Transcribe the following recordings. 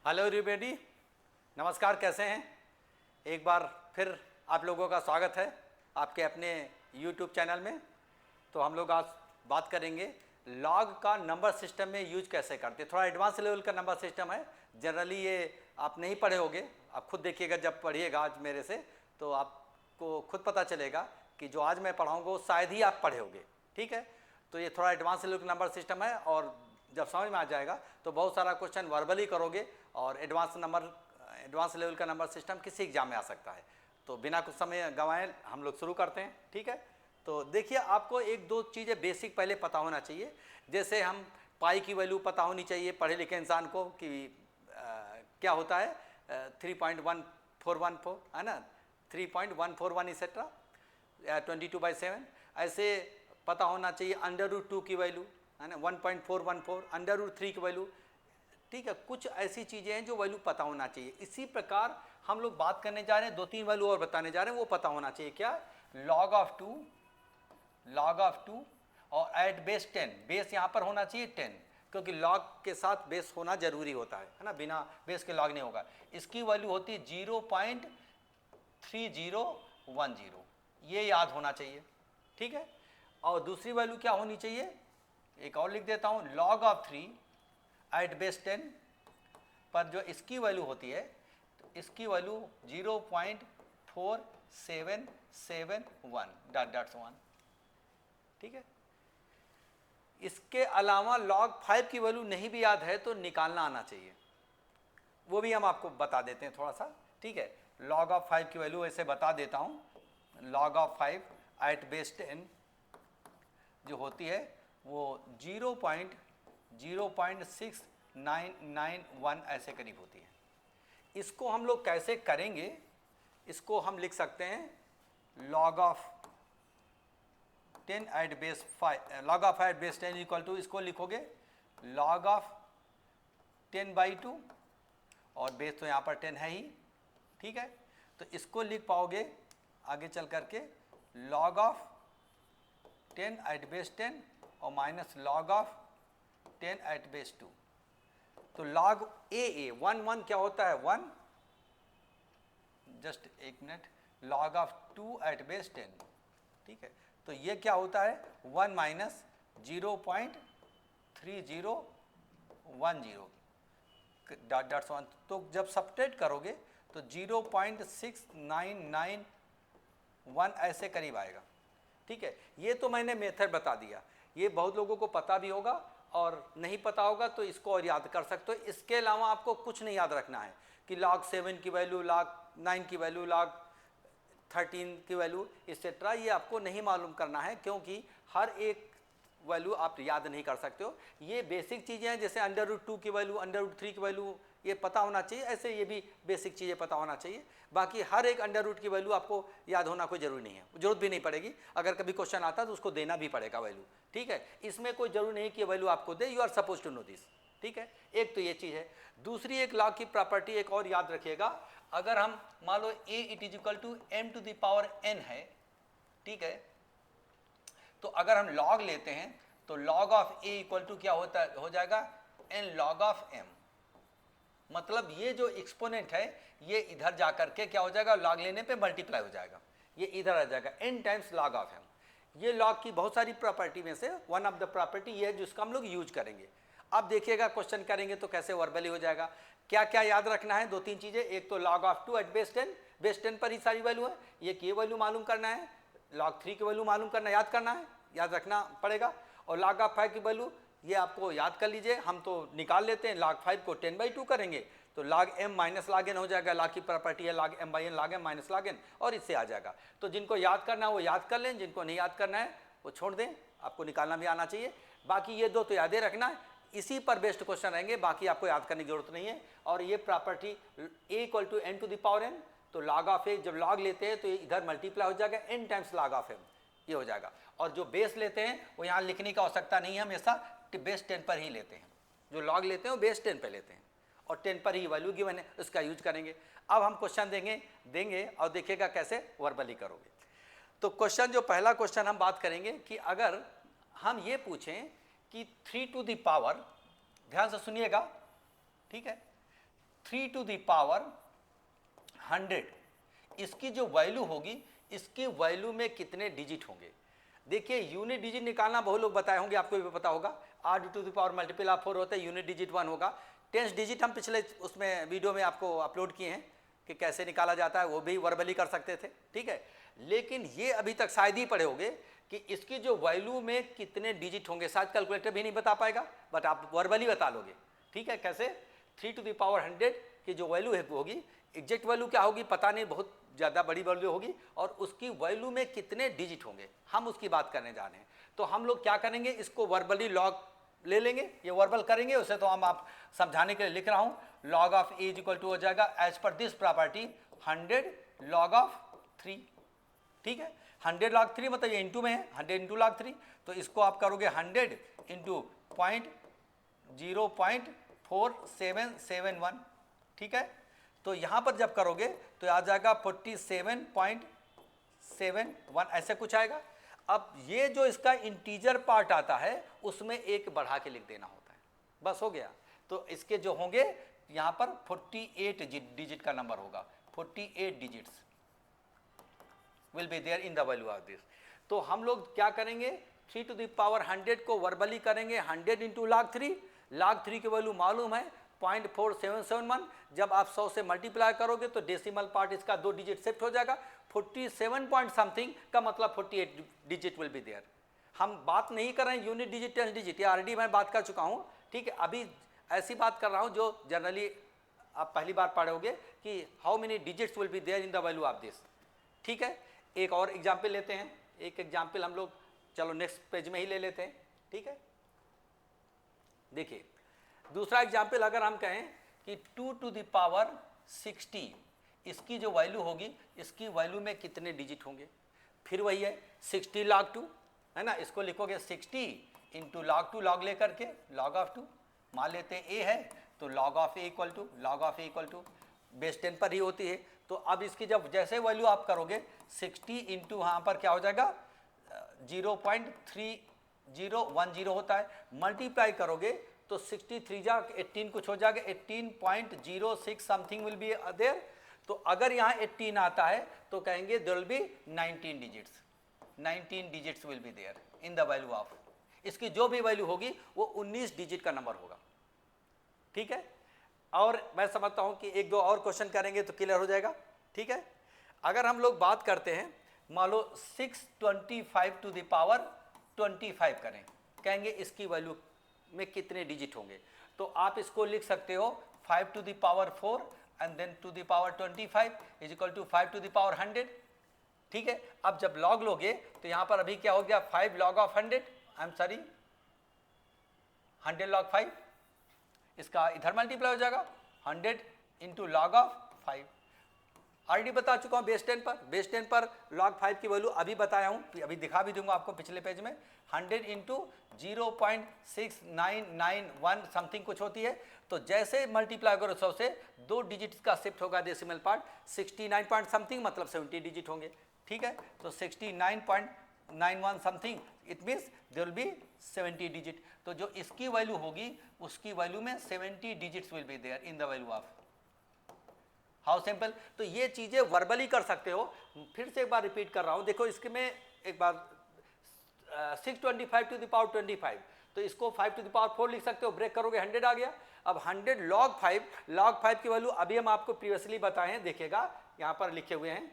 Hello everybody, नमस्कार। कैसे हैं? एक बार फिर आप लोगों का स्वागत है आपके अपने यूट्यूब चैनल में। तो हम लोग आज बात करेंगे लॉग का नंबर सिस्टम में यूज कैसे करते हैं। थोड़ा एडवांस लेवल का नंबर सिस्टम है। जनरली ये आप नहीं पढ़े होंगे, आप खुद देखिएगा जब पढ़िएगा आज मेरे से, तो आपको खुद पता चलेगा कि जो आज मैं पढ़ाऊँगा वो शायद ही आप पढ़े होंगे। ठीक है, तो ये थोड़ा एडवांस लेवल का नंबर सिस्टम है और जब समझ में आ जाएगा तो बहुत सारा क्वेश्चन वर्बली करोगे और एडवांस लेवल का नंबर सिस्टम किसी एग्जाम में आ सकता है। तो बिना कुछ समय गंवाए हम लोग शुरू करते हैं। ठीक है, तो देखिए आपको एक दो चीज़ें बेसिक पहले पता होना चाहिए। जैसे हम पाई की वैल्यू पता होनी चाहिए पढ़े लिखे इंसान को कि क्या होता है 3.1414 है ना, 3.141 इसेट्रा 22/7। ऐसे पता होना चाहिए अंडर रूट 2 की वैल्यू है ना, 1.414, अंडर रूट 3 की वैल्यू। ठीक है, कुछ ऐसी चीज़ें हैं जो वैल्यू पता होना चाहिए। इसी प्रकार हम लोग बात करने जा रहे हैं, दो तीन वैल्यू और बताने जा रहे हैं, वो पता होना चाहिए। क्या? log ऑफ 2 और एट बेस 10। बेस यहाँ पर होना चाहिए 10, क्योंकि log के साथ बेस होना जरूरी होता है ना, बिना बेस के log नहीं होगा। इसकी वैल्यू होती है 0.3010, ये याद होना चाहिए। ठीक है, और दूसरी वैल्यू क्या होनी चाहिए, एक और लिख देता हूँ, log ऑफ 3 एट बेस 10 पर जो इसकी वैल्यू होती है, तो इसकी वैल्यू 0.4771 . ठीक है, इसके अलावा log 5 की वैल्यू नहीं भी याद है तो निकालना आना चाहिए, वो भी हम आपको बता देते हैं थोड़ा सा। ठीक है, log ऑफ 5 की वैल्यू ऐसे बता देता हूँ, log ऑफ 5 एट बेस 10 जो होती है वो 0.0991 ऐसे करीब होती है। इसको हम लोग कैसे करेंगे, इसको हम लिख सकते हैं log of 10 at base 5, log of 5 at base 10 equal to, इसको लिखोगे log ऑफ 10/2 और बेस तो यहाँ पर 10 है ही। ठीक है, तो इसको लिख पाओगे आगे चल करके log ऑफ 10 एट बेस 10 और minus log of 10 at base 2। तो log a 1 क्या होता है, 1, जस्ट एक minute, log of 2 at base 10। ठीक है, तो ये क्या होता है 1 माइनस 0.3010 .1। तो जब सब्ट्रैक्ट करोगे तो 0.6991 ऐसे करीब आएगा। ठीक है, ये तो मैंने मेथड बता दिया, ये बहुत लोगों को पता भी होगा और नहीं पता होगा तो इसको और याद कर सकते हो। इसके अलावा आपको कुछ नहीं याद रखना है कि log 7 की वैल्यू, log 9 की वैल्यू, log 13 की वैल्यू एक्सेट्रा, ये आपको नहीं मालूम करना है, क्योंकि हर एक वैल्यू आप याद नहीं कर सकते हो। ये बेसिक चीज़ें हैं, जैसे अंडर रूट 2 की वैल्यू, अंडर रूट 3 की वैल्यू, ये पता होना चाहिए। ऐसे ये भी बेसिक चीज़ें पता होना चाहिए। बाकी हर एक अंडर रूट की वैल्यू आपको याद होना कोई ज़रूरी नहीं है, जरूरत भी नहीं पड़ेगी। अगर कभी क्वेश्चन आता है तो उसको देना भी पड़ेगा वैल्यू। ठीक है, इसमें कोई जरूरी नहीं कि वैल्यू आपको दे, you are suppose to know this. ठीक है, एक तो ये चीज़ है। दूसरी एक लॉग की प्रॉपर्टी एक और याद रखिएगा, अगर हम मान लो a it is equal to m⁴n है, ठीक है, तो अगर हम log लेते हैं तो log of a equal to क्या हो जाएगा, n log ऑफ m। मतलब ये जो एक्सपोनेंट है ये इधर जाकर के क्या हो जाएगा, log लेने पे मल्टीप्लाई हो जाएगा, ये इधर आ जाएगा n times log of m। ये log की बहुत सारी प्रॉपर्टी में से वन ऑफ द प्रॉपर्टी ये है जिसका हम लोग यूज करेंगे। अब देखिएगा क्वेश्चन करेंगे तो कैसे वर्बली हो जाएगा। क्या क्या याद रखना है, दो तीन चीज़ें। एक तो log of 2 at base 10, base 10 पर ही सारी वैल्यू है, ये वैल्यू मालूम करना है, log 3 की वैल्यू मालूम करना, याद करना है, याद रखना पड़ेगा। और log ऑफ 5 की वैल्यू ये आपको याद कर लीजिए, हम तो निकाल लेते हैं। log 5 को 10/2 करेंगे तो log m minus log n हो जाएगा। log की प्रॉपर्टी है log m/n, log m minus log n, और इससे आ जाएगा। तो जिनको याद करना है वो याद कर लें, जिनको नहीं याद करना है वो छोड़ दें, आपको निकालना भी आना चाहिए। बाकी ये दो तो यादें रखना है, इसी पर बेस्ड क्वेश्चन रहेंगे, बाकी आपको याद करने की जरूरत नहीं है। और ये property a equal to n⁴n, तो log ऑफ a जब log लेते हैं तो ये इधर मल्टीप्लाई हो जाएगा n times log of m, ये हो जाएगा। और जो बेस लेते हैं वो यहाँ लिखने की आवश्यकता नहीं है, हमेशा बेस 10 पर ही लेते हैं। जो log लेते हैं वो बेस 10 पर लेते हैं और 10 पर ही वैल्यू गिवन है, उसका यूज करेंगे। अब हम क्वेश्चन देंगे और देखिएगा कैसे वर्बली करोगे। तो क्वेश्चन, जो पहला क्वेश्चन हम बात करेंगे कि अगर हम ये पूछें कि 3 टू द पावर, ध्यान से सुनिएगा, ठीक है, 3 टू द पावर 100, इसकी जो वैल्यू होगी, इसकी वैल्यू में कितने डिजिट होंगे। देखिए यूनिट डिजिट निकालना बहुत लोग बताए होंगे, आपको भी पता होगा, r to the power multiple of 4 होता है, यूनिट डिजिट 1 होगा। टेंस डिजिट हम पिछले उसमें वीडियो में आपको अपलोड किए हैं कि कैसे निकाला जाता है, वो भी वर्बली कर सकते थे, ठीक है। लेकिन ये अभी तक शायद ही पढ़े होंगे कि इसकी जो वैल्यू में कितने डिजिट होंगे, शायद कैलकुलेटर भी नहीं बता पाएगा, बट आप वर्बली बता लोगे, ठीक है। कैसे 3 टू द पावर 100 की जो वैल्यू है होगी, एग्जैक्ट वैल्यू क्या होगी पता नहीं, बहुत ज़्यादा बड़ी वैल्यू होगी, और उसकी वैल्यू में कितने डिजिट होंगे, हम उसकी बात करने जा रहे हैं। तो हम लोग क्या करेंगे, इसको वर्बली लॉग ले लेंगे, ये वर्बल करेंगे, उसे तो हम आप समझाने के लिए लिख रहा हूँ। Log of a is equal to हो जाएगा as per this property 100 log of 3, ठीक है। 100 log 3 मतलब ये इंटू में है, 100 इंटू log 3, तो इसको आप करोगे 100 इंटू 0.4771, ठीक है। तो यहाँ पर जब करोगे तो आ जाएगा 47.71 ऐसे कुछ आएगा। अब ये जो इसका इंटीजर पार्ट आता है उसमें एक बढ़ा के लिख देना होता है, बस हो गया। तो इसके जो होंगे यहाँ पर 48 डिजिट का नंबर होगा, 48 digits will be there in the value of this. तो हम लोग क्या करेंगे, 3 टू द पावर 100 को वर्बली करेंगे 100 इंटू log 3, log 3 की वैल्यू मालूम है 0.4771। जब आप 100 से मल्टीप्लाई करोगे तो डेसिमल पार्ट इसका 2 डिजिट शिफ्ट हो जाएगा, 47 पॉइंट समथिंग का मतलब 48 डिजिट विल बी देयर। हम बात नहीं कर रहे हैं यूनिट डिजिट टेंस डिजिट, ये ऑलरेडी मैं बात कर चुका हूँ, ठीक है। अभी ऐसी बात कर रहा हूँ जो जनरली आप पहली बार पढ़ोगे कि how many digits will be there in the value of this, ठीक है। एक और एग्जाम्पल लेते हैं, एक एग्जाम्पल हम लोग चलो नेक्स्ट पेज में ही ले लेते हैं, ठीक है। देखिए दूसरा एग्जाम्पल अगर हम कहें कि 2 टू द पावर 60, इसकी जो वैल्यू होगी, इसकी वैल्यू में कितने डिजिट होंगे। फिर वही है 60 log 2 है ना, इसको लिखोगे 60 इंटू log 2, log लेकर के log ऑफ 2, मान लेते हैं a है तो log of a equal to base 10 पर ही होती है। तो अब इसकी जब जैसे वैल्यू आप करोगे 60 इंटू यहाँ पर क्या हो जाएगा 0.3010 होता है, मल्टीप्लाई करोगे तो 63 जा 18 कुछ हो जाएगा, 18.06 समथिंग विल बी देयर। तो अगर यहाँ 18 आता है तो कहेंगे there will be 19 digits will be there in the value of, इसकी जो भी वैल्यू होगी वो 19 डिजिट का नंबर होगा, ठीक है। और मैं समझता हूँ कि एक दो और क्वेश्चन करेंगे तो क्लियर हो जाएगा, ठीक है। अगर हम लोग बात करते हैं, मान लो 625 टू द पावर 25 करें, कहेंगे इसकी वैल्यू में कितने डिजिट होंगे। तो आप इसको लिख सकते हो 5 to the power 4 and then to the power 25 is equal to 5 to the power 100, ठीक है। अब जब लॉग लोगे तो यहाँ पर अभी क्या हो गया 5 log ऑफ 100, 100 log 5, इसका इधर मल्टीप्लाई हो जाएगा 100 इंटू log ऑफ 5। ऑलरेडी बता चुका हूँ बेस 10 पर log 5 की वैल्यू अभी बताया हूँ, अभी दिखा भी दूंगा आपको पिछले पेज में। 100 इंटू 0.6991 समथिंग कुछ होती है। तो जैसे मल्टीप्लाई करो 100 से 2 डिजिट का शिफ्ट होगा डेसिमल पार्ट, 69 पॉइंट समथिंग मतलब 70 डिजिट होंगे, ठीक है। तो 69.91 something it means there will be 70 digit. तो जो इसकी वैल्यू होगी उसकी वैल्यू में 70 digits will be there in the value of. How simple. तो ये चीज़ें वर्बली कर सकते हो। फिर से एक बार रिपीट कर रहा हूँ, देखो इसके में एक बार 625 टू द पावर 25, तो इसको 5 टू द पावर 4 लिख सकते हो, ब्रेक करोगे 100 आ गया। अब 100 log 5 की वैल्यू अभी हम आपको प्रीवियसली बताए हैं, देखिएगा यहाँ पर लिखे हुए हैं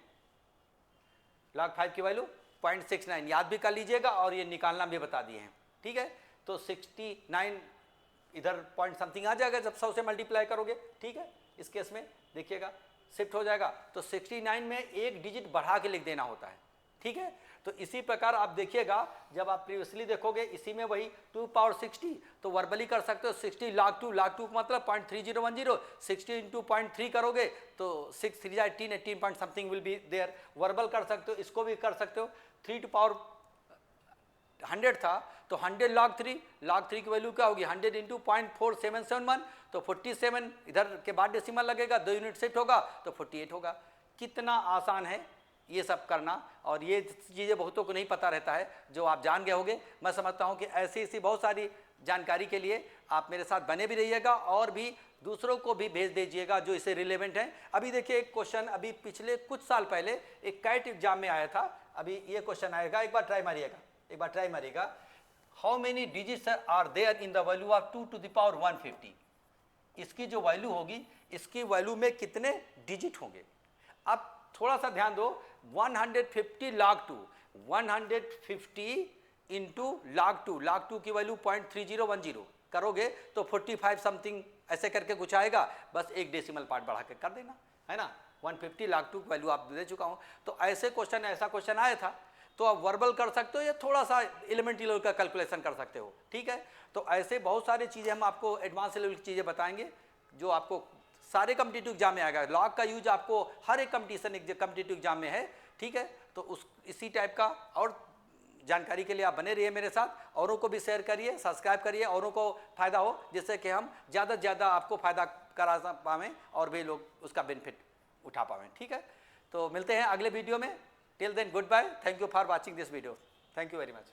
log 5 की वैल्यू 0.69, याद भी कर लीजिएगा और ये निकालना भी बता दिए हैं, ठीक है। तो 69 इधर पॉइंट समथिंग आ जाएगा जब 100 से मल्टीप्लाई करोगे, ठीक है। इस केस में देखिएगा शिफ्ट हो जाएगा, तो 69 में एक डिजिट बढ़ा के लिख देना होता है, ठीक है। तो इसी प्रकार आप देखिएगा जब आप प्रीवियसली देखोगे इसी में वही 2 पावर 60, तो वर्बली कर सकते हो 60 log 2 मतलब 0.3010, 60 इंटू 0.3 करोगे तो 6 3 18, 18 point something will be there. Verbal कर सकते हो, इसको भी कर सकते हो। 3 टू पावर 100 था तो 100 log 3 की वैल्यू क्या होगी 100 इंटू 0.4771, तो 47 इधर के बाद डेसिमल लगेगा, 2 यूनिट शिफ्ट होगा तो 48 होगा। कितना आसान है ये सब करना, और ये चीज़ें बहुतों को नहीं पता रहता है जो आप जान गए होंगे। मैं समझता हूँ कि ऐसी बहुत सारी जानकारी के लिए आप मेरे साथ बने भी रहिएगा और भी दूसरों को भी भेज दीजिएगा जो इसे रिलेवेंट हैं। अभी देखिए एक क्वेश्चन अभी पिछले कुछ साल पहले एक कैट एग्जाम में आया था, अभी ये क्वेश्चन आएगा, एक बार ट्राई मारिएगा, how many digits are there in the value of 2 to the power 150। इसकी जो वैल्यू होगी, इसकी वैल्यू में कितने डिजिट होंगे। अब थोड़ा सा ध्यान दो, 150 log 2, 150 इंटू log 2 की वैल्यू 0.3010 करोगे तो 45 समथिंग ऐसे करके कुछ आएगा, बस एक डेसिमल पार्ट बढ़ा के कर देना, है ना। 150 log 2 की वैल्यू आप दे चुका हूँ। तो ऐसा क्वेश्चन आया था, तो आप वर्बल कर सकते हो या थोड़ा सा एलिमेंट्री लेवल का कैलकुलेशन कर सकते हो, ठीक है। तो ऐसे बहुत सारी चीज़ें हम आपको एडवांस लेवल की चीज़ें बताएंगे जो आपको सारे कम्पिटिटिव एग्जाम में आएगा। लॉग का यूज आपको हर एक कम्पिटिटिव एग्जाम में है, ठीक है। तो इसी टाइप का और जानकारी के लिए आप बने रहिए मेरे साथ, औरों को भी शेयर करिए, सब्सक्राइब करिए, औरों को फ़ायदा हो, जिससे कि हम ज़्यादा से ज़्यादा आपको फ़ायदा करा पाएँ और भी लोग उसका बेनिफिट उठा पाएँ, ठीक है। तो मिलते हैं अगले वीडियो में। Till then goodbye, thank you for watching this video, thank you very much.